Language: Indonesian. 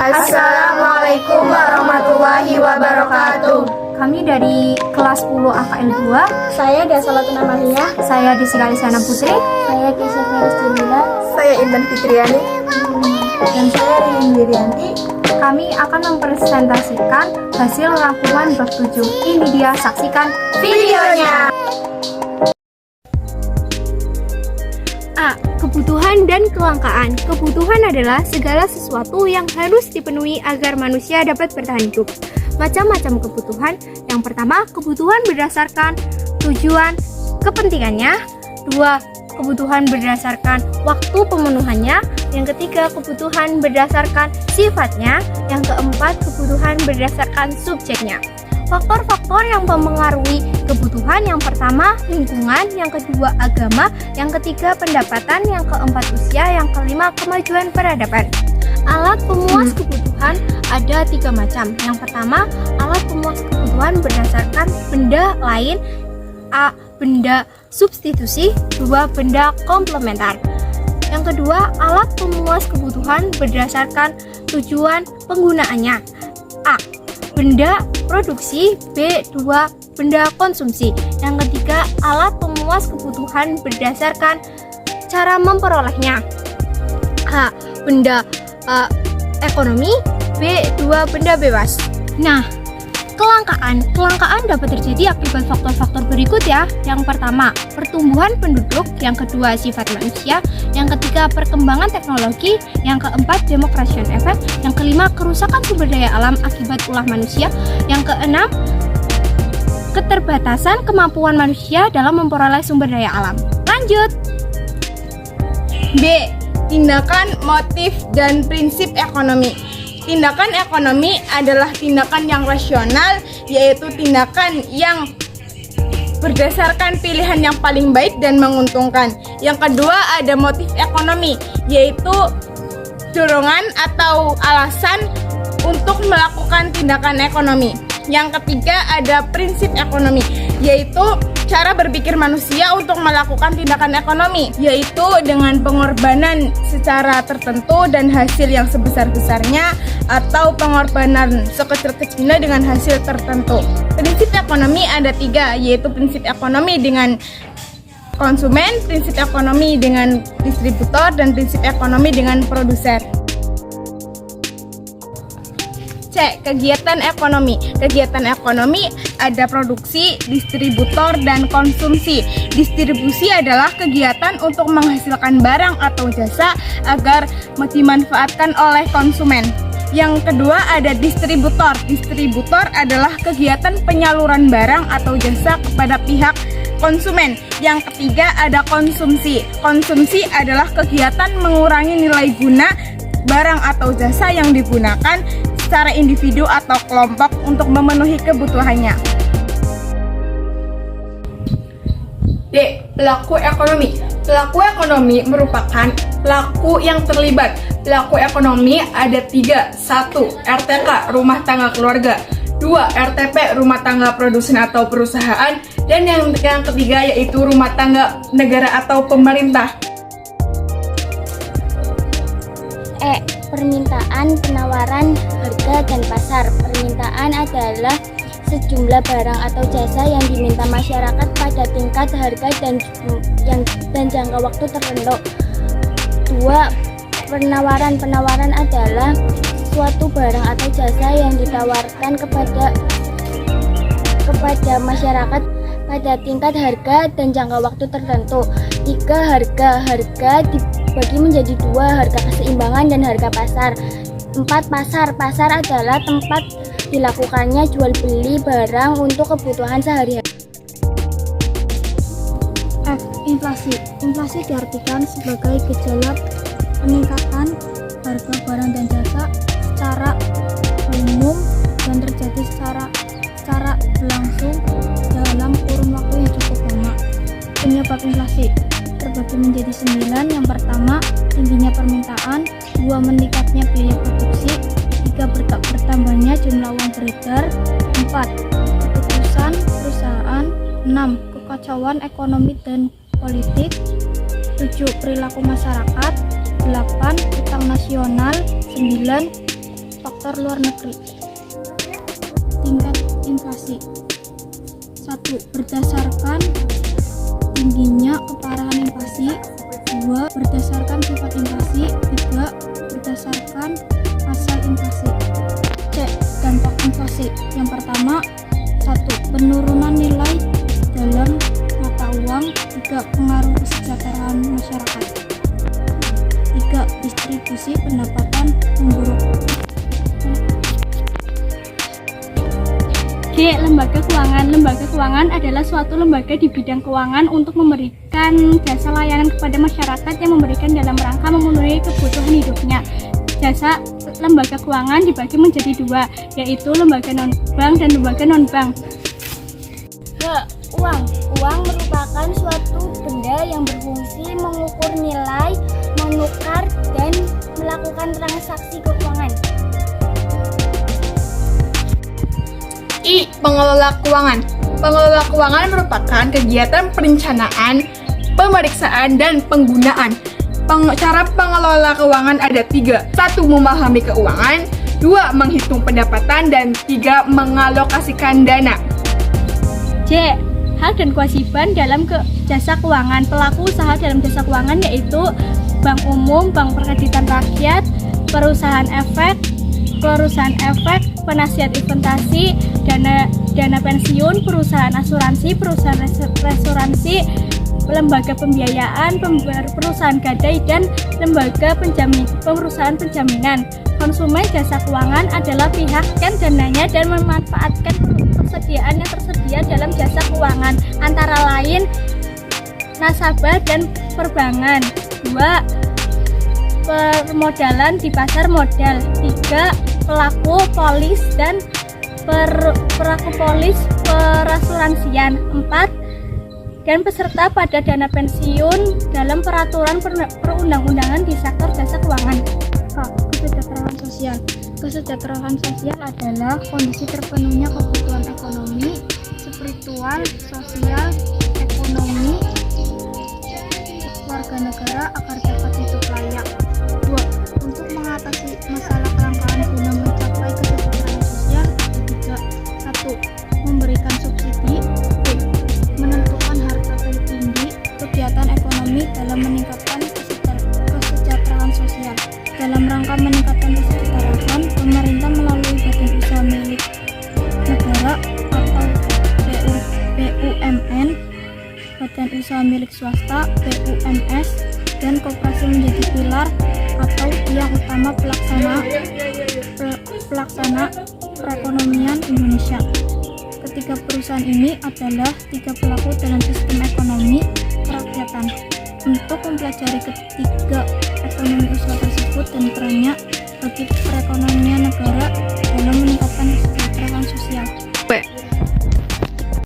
Assalamualaikum warahmatullahi wabarakatuh. Kami dari kelas 10 AKL 2. Saya Dasalatun Amalia. Saya Desi Kalisana Putri. Saya Keisha Feristinila. Saya Intan Fitriani. Dan saya Rini Wirianti. Kami akan mempresentasikan hasil rangkuman bab 7. Ini dia, saksikan Videonya. A. Kebutuhan dan kelangkaan. Kebutuhan adalah segala sesuatu yang harus dipenuhi agar manusia dapat bertahan hidup. Macam-macam kebutuhan. Yang pertama, kebutuhan berdasarkan tujuan kepentingannya. 2. Kebutuhan berdasarkan waktu pemenuhannya. Yang ketiga, kebutuhan berdasarkan sifatnya. Yang keempat, kebutuhan berdasarkan subjeknya. Faktor-faktor yang mempengaruhi kebutuhan: yang pertama, lingkungan; yang kedua, agama; yang ketiga, pendapatan; yang keempat, usia; yang kelima, kemajuan peradaban. Alat pemuas kebutuhan ada 3 macam. Yang pertama, alat pemuas kebutuhan berdasarkan benda lain. A. Benda substitusi. 2. Benda komplementer. Yang kedua, alat pemuas kebutuhan berdasarkan tujuan penggunaannya. A. Benda produksi. B. 2. Benda konsumsi. Yang ketiga, alat pemuas kebutuhan berdasarkan cara memperolehnya. A. Benda ekonomi. B. 2. Benda bebas. Nah, kelangkaan dapat terjadi akibat faktor-faktor berikut ya. Yang pertama, pertumbuhan penduduk. Yang kedua, sifat manusia. Yang ketiga, perkembangan teknologi. Yang keempat, democration effect. Yang kelima, kerusakan sumber daya alam akibat ulah manusia. Yang keenam, keterbatasan kemampuan manusia dalam memperoleh sumber daya alam. Lanjut. B. Tindakan, motif, dan prinsip ekonomi. Tindakan ekonomi adalah tindakan yang rasional, yaitu tindakan yang berdasarkan pilihan yang paling baik dan menguntungkan. Yang kedua, ada motif ekonomi, yaitu dorongan atau alasan untuk melakukan tindakan ekonomi. Yang ketiga, ada prinsip ekonomi, yaitu cara berpikir manusia untuk melakukan tindakan ekonomi, yaitu dengan pengorbanan secara tertentu dan hasil yang sebesar-besarnya, atau pengorbanan sekecil-kecilnya dengan hasil tertentu. Prinsip ekonomi ada 3, yaitu prinsip ekonomi dengan konsumen, prinsip ekonomi dengan distributor, dan prinsip ekonomi dengan produser. C. Kegiatan ekonomi. Kegiatan ekonomi ada produksi, distributor, dan konsumsi. Distribusi adalah kegiatan untuk menghasilkan barang atau jasa agar dimanfaatkan oleh konsumen. Yang kedua, ada distributor. Distributor adalah kegiatan penyaluran barang atau jasa kepada pihak konsumen. Yang ketiga, ada konsumsi. Konsumsi adalah kegiatan mengurangi nilai guna barang atau jasa yang digunakan secara individu atau kelompok untuk memenuhi kebutuhannya. D. Pelaku ekonomi. Pelaku ekonomi merupakan pelaku yang terlibat. Pelaku ekonomi ada 3. 1. RTK, rumah tangga keluarga. 2. RTP, rumah tangga produsen atau perusahaan. Dan yang ketiga yaitu rumah tangga negara atau pemerintah. E. Permintaan, penawaran, harga, dan pasar. Permintaan adalah sejumlah barang atau jasa yang diminta masyarakat pada tingkat harga dan jangka waktu tertentu. 2. Penawaran. Penawaran adalah suatu barang atau jasa yang ditawarkan kepada masyarakat pada tingkat harga dan jangka waktu tertentu. 3. Harga. Harga dibagi menjadi 2, harga keseimbangan dan harga pasar. 4. Pasar. Pasar adalah tempat dilakukannya jual beli barang untuk kebutuhan sehari-hari. F. Inflasi. Inflasi diartikan sebagai gejala peningkatan harga barang dan jasa secara umum dan terjadi secara berlangsung dalam kurun waktu yang cukup lama. Penyebab inflasi terbagi menjadi 9. Yang pertama, tingginya permintaan. 2. Meningkatnya biaya produksi. 3. Bertambahnya jumlah uang beredar. 4. Keputusan perusahaan. 6. Kekacauan ekonomi dan politik. 7. Perilaku masyarakat. 8. Utang nasional. 9. faktor luar negeri. Tingkat inflasi. 1. Berdasarkan tingginya keparahan inflasi. 2. Berdasarkan sifat inflasi. 3. Berdasarkan asal inflasi. C. Dampak inflasi. Yang pertama, 1. Penurunan nilai dalam mata uang. 3. Pengaruh kesejahteraan masyarakat. 3. Distribusi pendapatan memburuk. G. Lembaga keuangan. Lembaga keuangan adalah suatu lembaga di bidang keuangan untuk memberikan jasa layanan kepada masyarakat yang memberikan dalam rangka memenuhi kebutuhan hidupnya. Jasa lembaga keuangan dibagi menjadi dua, yaitu lembaga non-bank dan lembaga non-bank. H. Uang. Uang merupakan suatu benda yang berfungsi mengukur nilai, menukar, dan melakukan transaksi keuangan. I. Pengelola keuangan. Pengelola keuangan merupakan kegiatan perencanaan, pemeriksaan, dan penggunaan. Cara pengelola keuangan ada 3. 1. Memahami keuangan. 2. Menghitung pendapatan. Dan 3. Mengalokasikan dana. J. Hak dan kewajiban dalam jasa keuangan. Pelaku usaha dalam jasa keuangan yaitu bank umum, bank perkreditan rakyat, perusahaan efek, penasihat investasi, dana pensiun, perusahaan asuransi, perusahaan resuransi, lembaga pembiayaan, perusahaan gadai, dan lembaga perusahaan penjaminan. Konsumen jasa keuangan adalah pihak yang dananya dan memanfaatkan persediaan yang tersedia dalam jasa keuangan, antara lain nasabah dan perbankan. 2. Permodalan di pasar modal. 3. Pelaku polis dan pelaku polis perasuransian. 4. Dan peserta pada dana pensiun dalam peraturan perundang-undangan di sektor jasa keuangan. Kesejahteraan sosial. Kesejahteraan sosial adalah kondisi terpenuhnya kebutuhan ekonomi, spiritual, sosial, ekonomi warga negara agar dapat hidup layak. 2. Untuk mengatasi masalah kelangkaan guna mencapai kesejahteraan sosial. 3. 1. Memberikan subsidi. 2. Menentukan harga tertinggi kegiatan ekonomi dalam meningkatkan kesejahteraan sosial. Dalam rangka meningkatkan kesejahteraan, pemerintah melalui badan usaha milik negara atau BUMN, badan usaha milik swasta BUMS, dan koperasi menjadi pilar atau tiang utama pelaksana perekonomian Indonesia. Ketiga perusahaan ini adalah 3 pelaku dalam sistem ekonomi kerakyatan. Untuk mempelajari ketiga ekonomi usaha tersebut dan perannya bagi perekonomian negara dalam meningkatkan